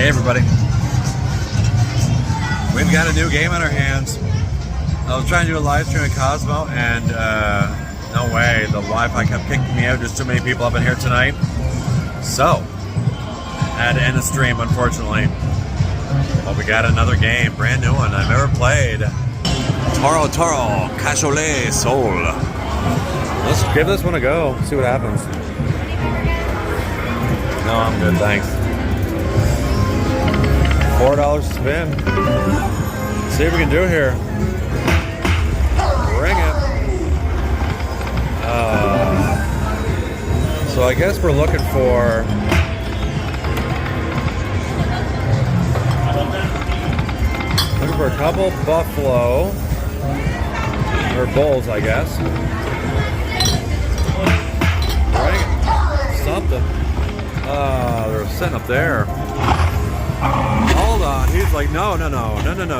everybody. We've got a new game on our hands. I was trying to do a live stream at Cosmo and no way, the Wi-Fi kept kicking me out. There's too many people up in here tonight. So, had to end the stream unfortunately. But we got another game, brand new one. I've never played. Toro Cash Ole Sol. Let's give this one a go, see what happens. No, I'm good, thanks. $4 to spin. See what we can do here. Bring it. So I guess we're looking for a couple buffalo or bulls, I guess. Bring it. Something. They're sitting up there. Hold on. He's like, no.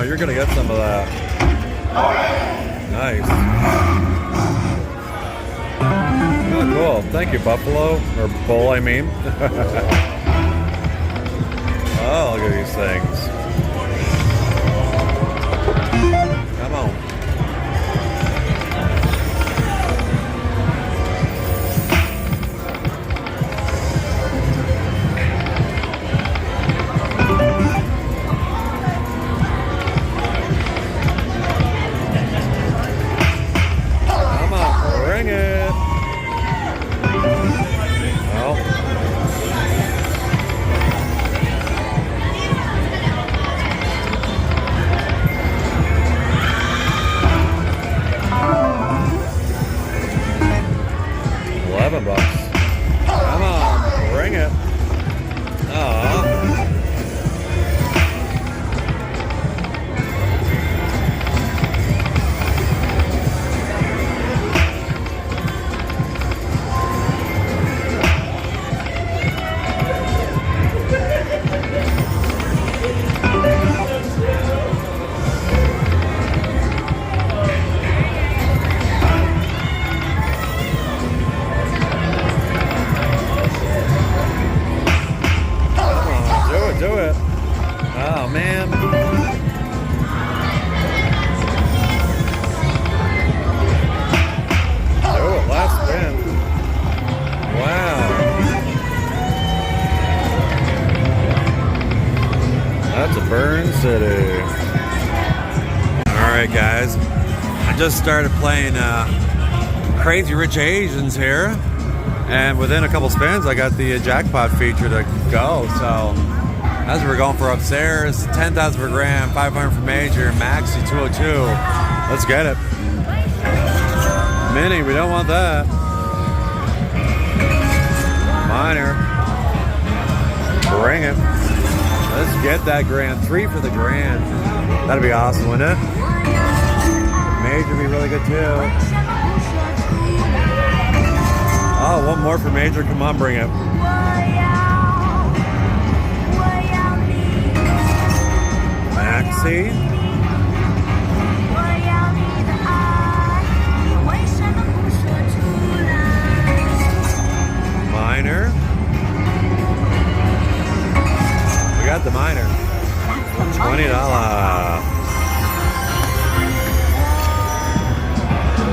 You're gonna get some of that. Nice. Oh, cool. Thank you, buffalo or bull. I mean. Oh, look at these things. Come on. $11. Come on, bring it. Do it. Oh, man. Do it. Last spin. Wow. That's a burn city. Alright, guys. I just started playing Crazy Rich Asians here. And within a couple spins, I got the jackpot feature to go. So, that's what we're going for upstairs. 10,000 per grand, 500 for major, maxi 202. Let's get it. Mini, we don't want that. Minor. Bring it. Let's get that grand. 3 for the grand. That'd be awesome, wouldn't it? Major would be really good too. Oh, one more for major. Come on, bring it. Maxi. Minor. We got the minor. $20.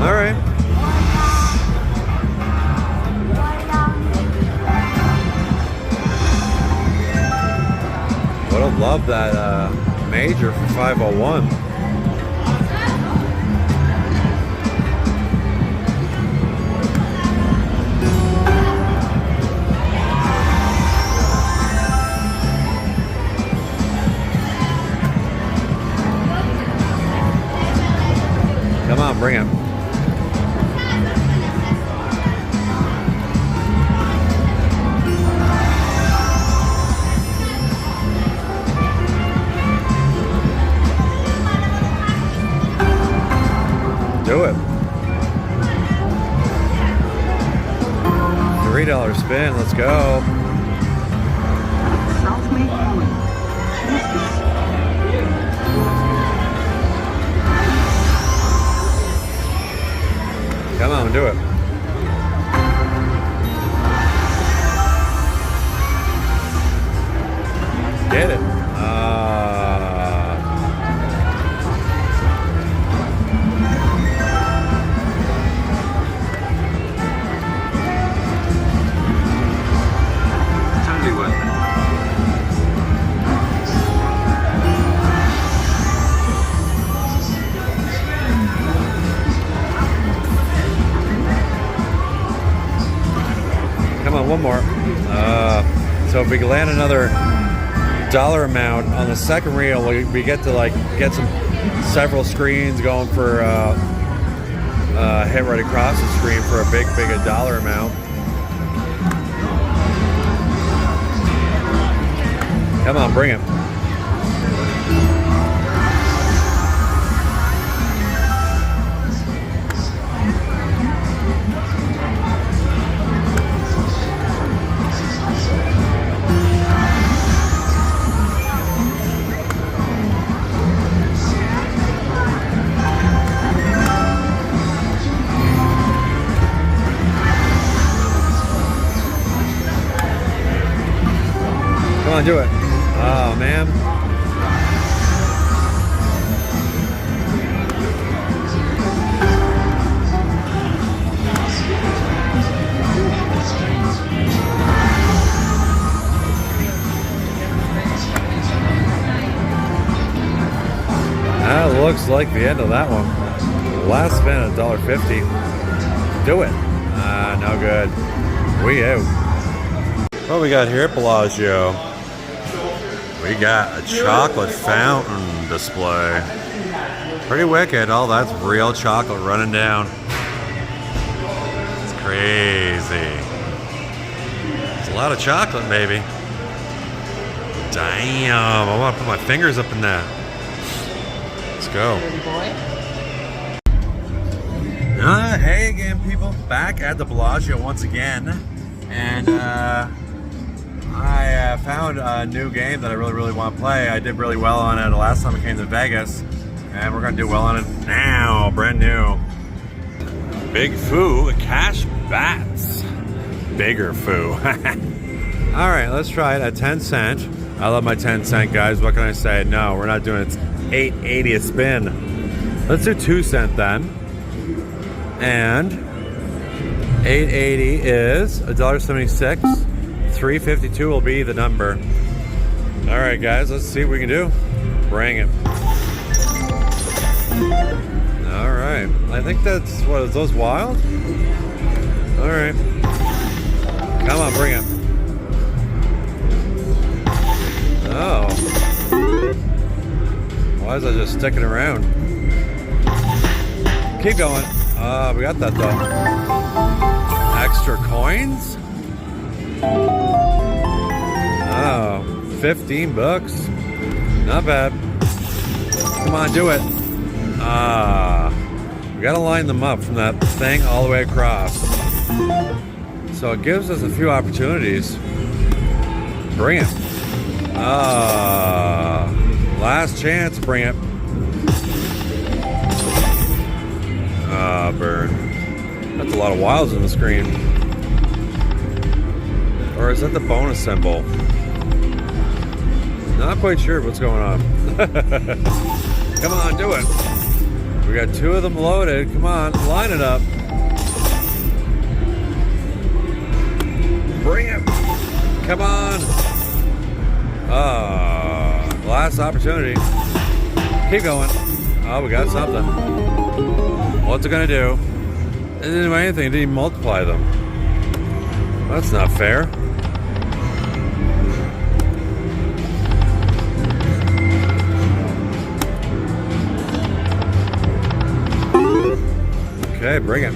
All right. Would have loved that major for 501. Come on, bring him. Do it. $3 spin. Let's go. Come on, do it. Get it. one more. So if we can land another dollar amount on the second reel, we get to like get several screens going for hit right across the screen for a big dollar amount. Come on, bring it. Come on, do it. Oh, man. That looks like the end of that one. Last spin, $1.50. Do it. No good. We out. What we got here at Bellagio? We got a chocolate fountain display. Pretty wicked. Oh, that's real chocolate running down. It's crazy. It's a lot of chocolate, baby. Damn. I want to put my fingers up in that. Let's go. Hey again, people. Back at the Bellagio once again. And, I found a new game that I really want to play. I did really well on it the last time I came to Vegas, and we're going to do well on it now, brand new. Big Foo Cash bats. Bigger Foo. Alright, let's try it at 10 cent. I love my 10 cent, guys. What can I say? No, we're not doing it. It's $8.80 a spin. Let's do 2 cent then. And $8.80 is $1.76. $3.52 will be the number. All right, guys, let's see what we can do. Bring it. All right. I think that's, what, is those wild? All right. Come on, bring it. Oh. Why is that just sticking around? Keep going. We got that, though. Extra coins? Oh, 15 bucks. Not bad. Come on, do it. We gotta line them up from that thing all the way across. So it gives us a few opportunities. Bring it. Last chance, bring it. Burn. That's a lot of wilds on the screen. Or is that the bonus symbol? Not quite sure what's going on. Come on, do it. We got 2 of them loaded. Come on, line it up. Bring it. Come on. Last opportunity. Keep going. Oh, we got something. What's it gonna do? It didn't do anything. It didn't even multiply them. That's not fair. Okay, bring it.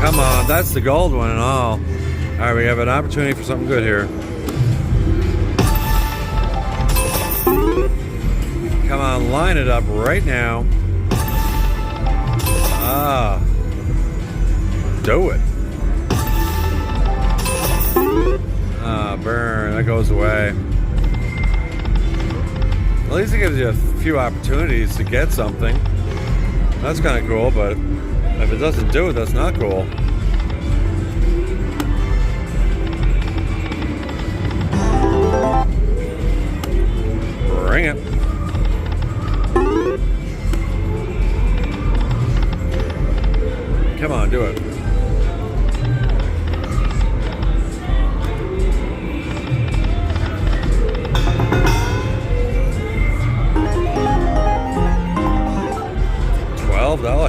Come on, that's the gold one and all. All right, we have an opportunity for something good here. Come on, line it up right now. Do it. Burn. That goes away. At least it gives you a few opportunities to get something. That's kind of cool, but if it doesn't do it, that's not cool. Bring it. Come on, do it.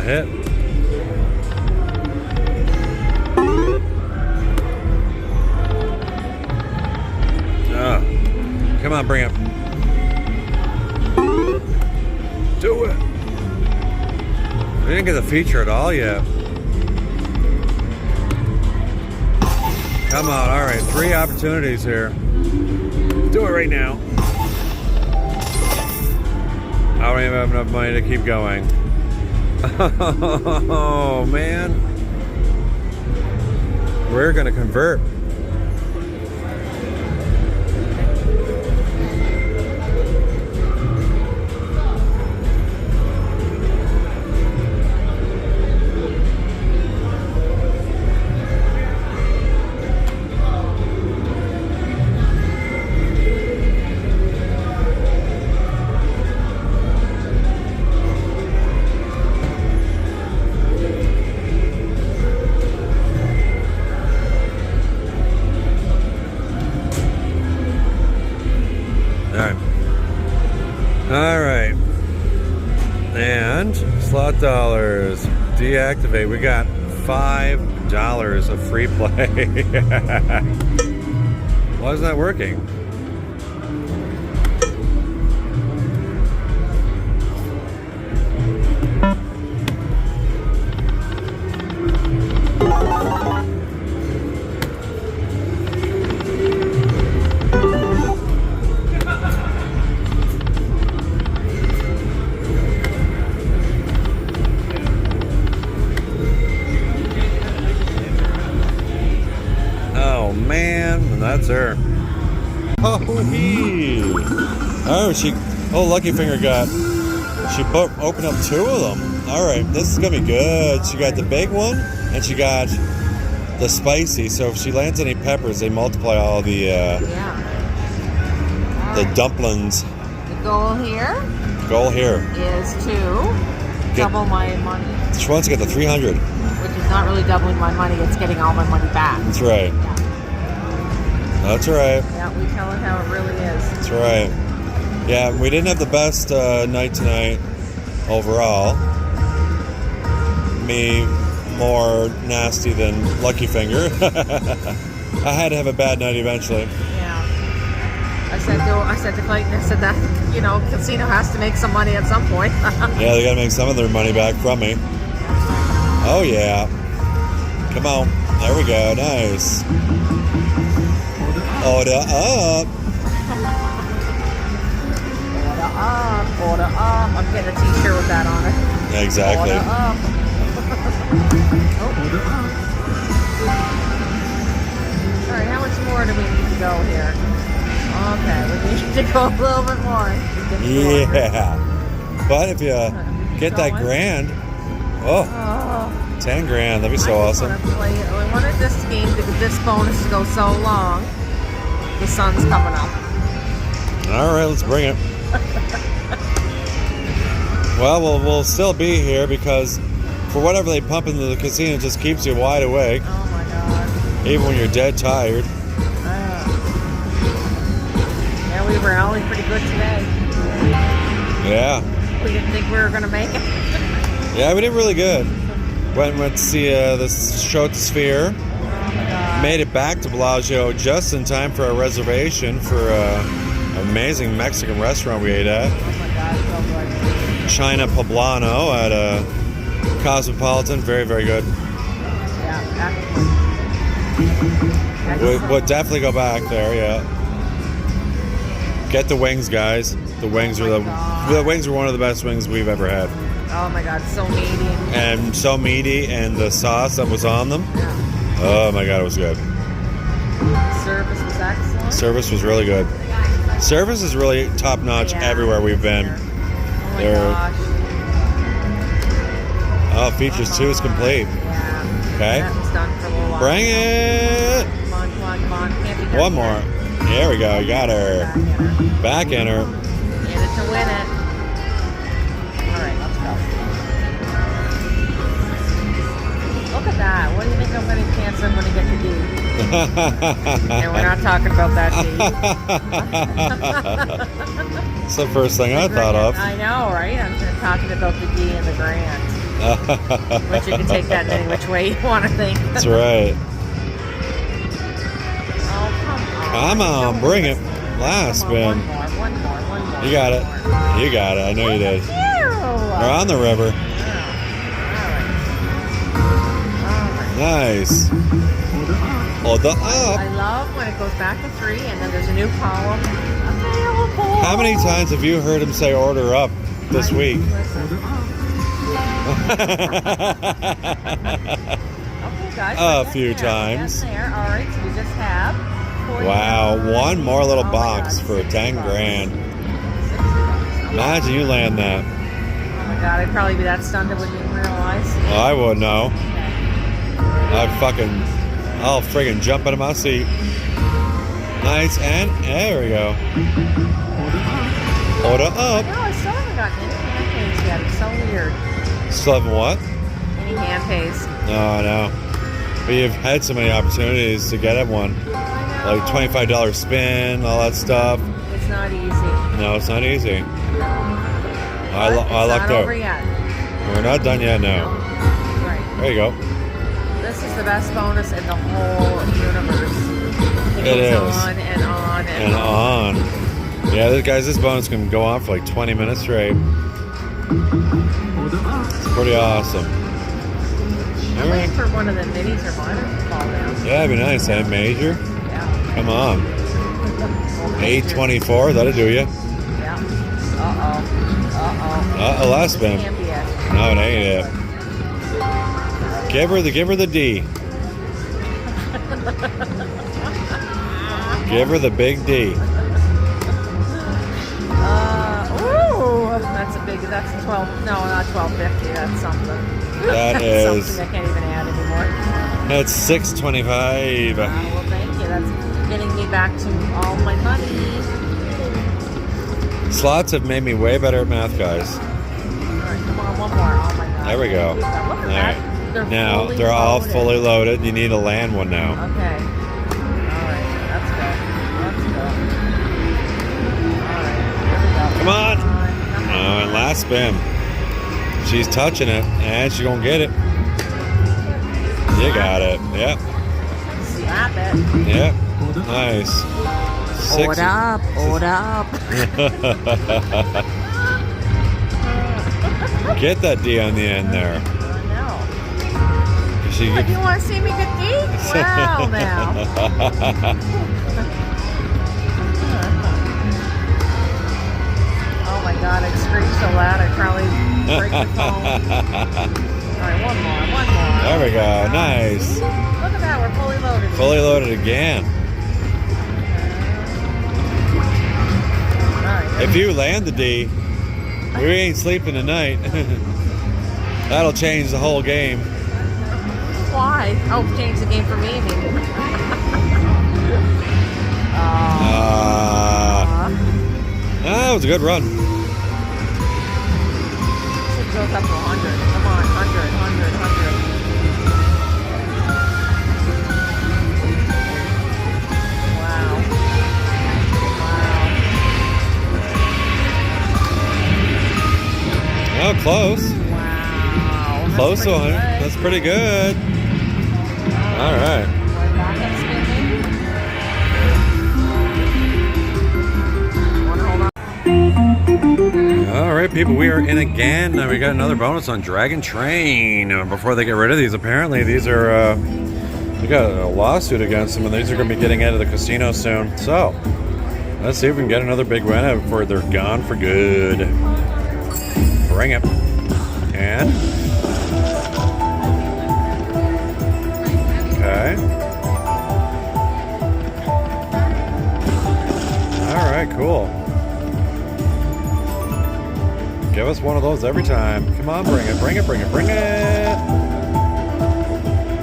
hit. Come on, bring it. Do it. We didn't get the feature at all yet. Come on, all right, 3 opportunities here. Do it right now. I don't even have enough money to keep going. Oh, man. We're gonna convert. All right, and slot dollars deactivate. We got $5 of free play. Why is that working? Man, and that's her. Lucky Finger opened up 2 of them. All right, this is gonna be good. She got the big one, and she got the spicy. So if she lands any peppers, they multiply all the dumplings. The goal here is to double my money. She wants to get the 300. Which is not really doubling my money, it's getting all my money back. That's right. That's right. Yeah, we tell it how it really is. That's right. Yeah, we didn't have the best night tonight overall. Me more nasty than Lucky Finger. I had to have a bad night eventually. Yeah. I said to Clayton, that, casino has to make some money at some point. Yeah, they got to make some of their money back from me. Oh, yeah. Come on. There we go. Nice. Order up. Order up. I'm getting a t-shirt with that on it. Yeah, exactly. Order up. Order up. All right, how much more do we need to go here? Okay, we need to go a little bit more. Yeah. But if you get that grand, 10 grand, that'd be so awesome. I wanted this game, this bonus to go so long. The sun's coming up. All right, let's bring it. Well, we'll still be here because for whatever they pump into the casino, it just keeps you wide awake. Oh my God. Even when you're dead tired. Yeah, we were only pretty good today. Yeah. We didn't think we were going to make it. Yeah, we did really good. Went to see the show at the Sphere. Made it back to Bellagio just in time for our reservation for an amazing Mexican restaurant we ate at. Oh my God, so good. China Poblano at Cosmopolitan. Very, very good. Yeah, We'll definitely go back there, yeah. Get the wings, guys. The wings were one of the best wings we've ever had. Oh my God, so meaty. And so meaty, and the sauce that was on them. Yeah. Oh my God, it was good. Service was excellent. Service was really good. Service is really top notch everywhere we've been. Oh my gosh. Oh, features 2 is complete. Yeah. Okay. That was done for a little while. Bring it. Come on. Can't be done One yet. more. There we go. Got her. Back in her. In it to win it. All right, let's go. Look at that. What do you think I'm going to chance I'm going to get to do? And we're not talking about that D. It's the first thing I thought of. I know, right? I'm talking about the D and the grand. But you can take that in any which way you want to think. That's right. Oh, Come on, bring it. Last spin. One more. You got it. You got it. I know you did. We're on the river. Nice. Order up. I love when it goes back to 3 and then there's a new column available. How many times have you heard him say order up this week? Okay, guys. A few times. There. All right, so we just have. Wow, one more little box for 10 grand. Imagine you land that. Oh my God, I'd probably be that stunned I wouldn't even realize. Well, I wouldn't know. I'll friggin' jump out of my seat. Nice, and there we go. Order up. No, I still haven't gotten any hand pays yet. It's so weird. Still haven't what? Any hand pays. No, I know. But you've had so many opportunities to get one. Like $25 spin, all that stuff. It's not easy. No, it's not easy. I lucked out. out. Over yet. We're not done yet, no. Right. There you go. This is the best bonus in the whole universe. It goes is. on and on And on. Yeah, this bonus can go on for like 20 minutes straight. It's pretty awesome. I'm waiting for one of the minis or minors to fall down. Yeah, it'd be nice. Eh? Major? Yeah. Come on. 824, that'll do you. Yeah. Uh-oh. Last spin. Can't be it. No, it ain't it. Give her the D. Give her the big D. That's 12. No, not 12.50. That's something. That is. Something I can't even add anymore. That's 625. Well, thank you. That's getting me back to all my money. Slots have made me way better at math, guys. All right, come on, one more. Oh my God. There we go. Look at All that. right. Now they're all fully loaded. You need to land one now. Okay. All right. That's good. All right. Here we go. Come on. Oh, and last spin. She's touching it, and she's gonna get it. You got it. Yep. Slap it. Yep. Nice. Order up. Get that D on the end there. What, you want to see me get deep? Wow, now. Oh my God, I'd scream so loud I'd probably break the phone. All right, one more. There we go, nice. Look at that, we're fully loaded. Fully loaded again. All right, if you land the D, we ain't sleeping tonight. That'll change the whole game. Why? Oh, change the game for me, maybe. That was a good run. It goes up to 100. Come on, 100. Wow. Oh, close. Wow. Close to 100. That's pretty good. All right. All right, people, we are in again. We got another bonus on Dragon Train. Before they get rid of these, apparently these are, we got a lawsuit against them, and these are going to be getting out of the casino soon. So, let's see if we can get another big win before they're gone for good. Bring it. And... okay. All right, cool. Give us one of those every time. Come on, bring it.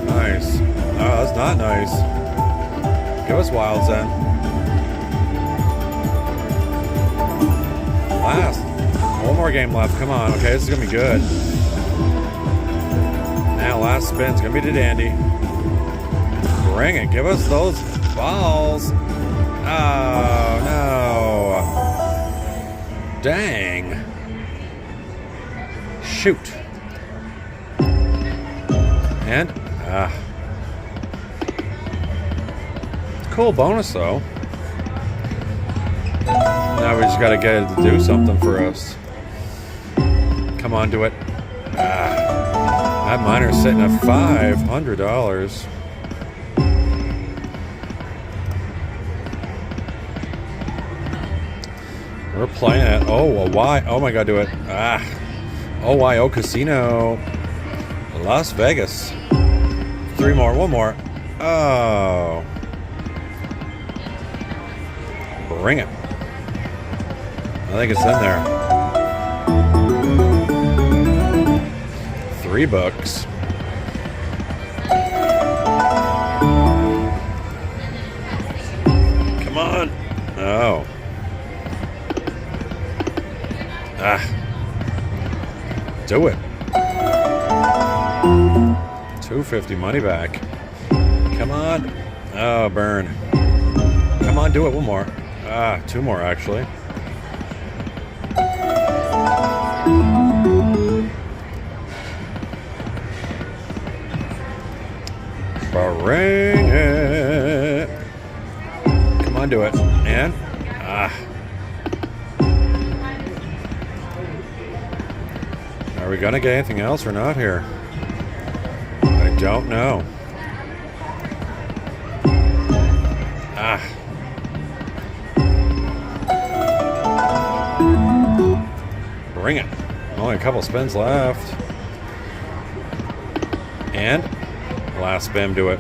Nice. Oh, that's not nice. Give us wilds then. Last. One more game left. Come on. Okay, this is going to be good. Now, last spin's going to be the dandy. Bring it. Give us those balls. Oh, no. Dang. Shoot. And, cool bonus though. Now we just gotta get it to do something for us. Come on, do it. That miner's sitting at $500. We're playing it. Oh, a Y. Oh my God, do it. OYO Casino. Las Vegas. 3 more, 1 more. Oh. Bring it. I think it's in there. $3. Come on. Oh. Do it. $250 money back. Come on. Oh, burn. Come on, do it. 1 more. 2 more actually. Bring it. Come on, do it. And are we gonna get anything else or not here? I don't know. Bring it. Only a couple spins left. And last spin, do it.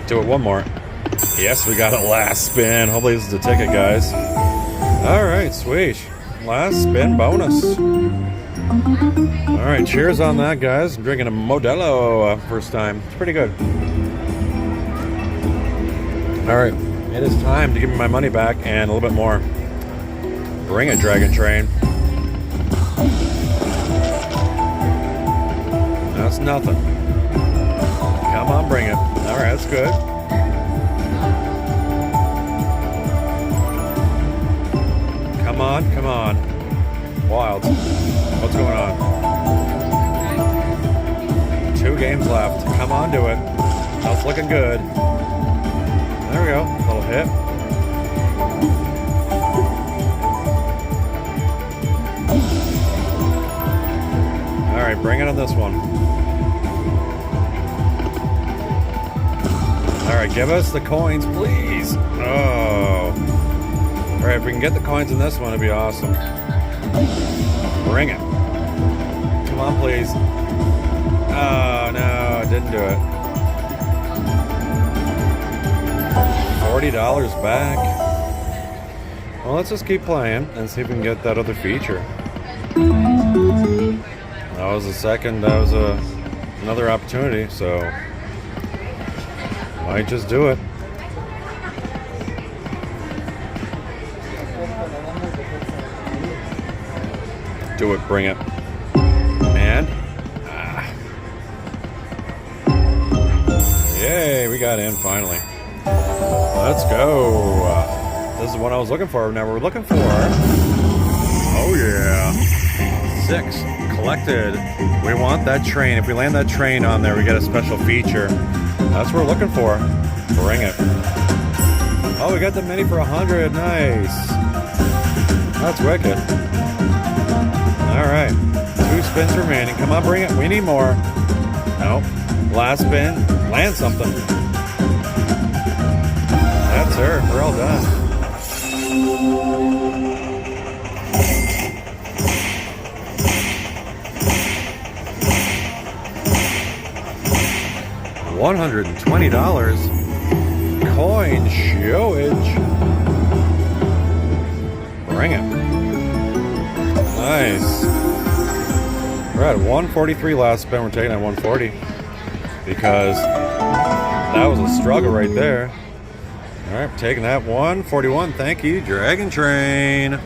Do it 1 more. Yes, we got a last spin. Hopefully this is the ticket, guys. All right, sweet. Last spin bonus. All right, cheers on that, guys. I'm drinking a Modelo first time. It's pretty good. All right, it is time to give me my money back and a little bit more. Bring it, Dragon Train. That's nothing. Come on, bring it. All right, that's good. Come on, come on. Wild. What's going on? 2 games left. Come on, do it. That's looking good. There we go. Little hit. All right, bring it on this one. All right, give us the coins, please. Oh. All right, if we can get the coins in this one, it'd be awesome. Bring it. Come on, please. Oh, no, I didn't do it. $40 back. Well, let's just keep playing and see if we can get that other feature. That was the second, that was another opportunity, so might just do it. Do it, bring it. And yay, we got in finally. Let's go. This is what I was looking for. Now we're looking for, oh yeah, 6 collected. We want that train. If we land that train on there, we get a special feature. That's what we're looking for. Bring it. Oh, we got the mini for 100. Nice. That's wicked. All right, 2 spins remaining. Come on, bring it. We need more. Nope. Last spin. Land something. That's her. We're all done. $120. Coin showage. Bring it. Nice. We're at 143 last spin. We're taking at 140 because that was a struggle right there. All right, taking that 141. Thank you, Dragon Train.